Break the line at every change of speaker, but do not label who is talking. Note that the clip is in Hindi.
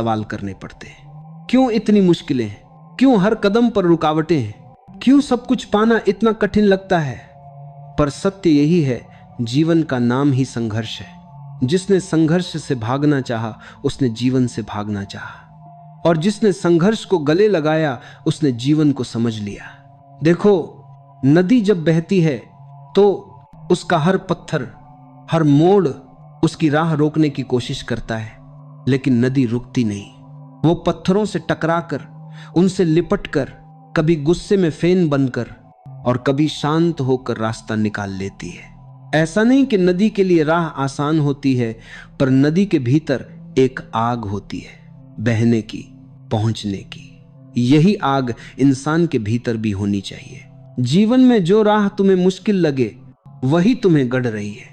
सवाल करने पड़ते हैं। क्यों इतनी मुश्किलें, क्यों हर कदम पर रुकावटें हैं, क्यों सब कुछ पाना इतना कठिन लगता है। पर सत्य यही है, जीवन का नाम ही संघर्ष है। जिसने संघर्ष से भागना चाहा उसने जीवन से भागना चाहा, और जिसने संघर्ष को गले लगाया उसने जीवन को समझ लिया। देखो, नदी जब बहती है तो उसका हर पत्थर, हर मोड़ उसकी राह रोकने की कोशिश करता है, लेकिन नदी रुकती नहीं। वो पत्थरों से टकराकर, उनसे लिपटकर, कभी गुस्से में फेन बनकर और कभी शांत होकर रास्ता निकाल लेती है। ऐसा नहीं कि नदी के लिए राह आसान होती है, पर नदी के भीतर एक आग होती है, बहने की, पहुंचने की। यही आग इंसान के भीतर भी होनी चाहिए। जीवन में जो राह तुम्हें मुश्किल लगे वही तुम्हें गढ़ रही है।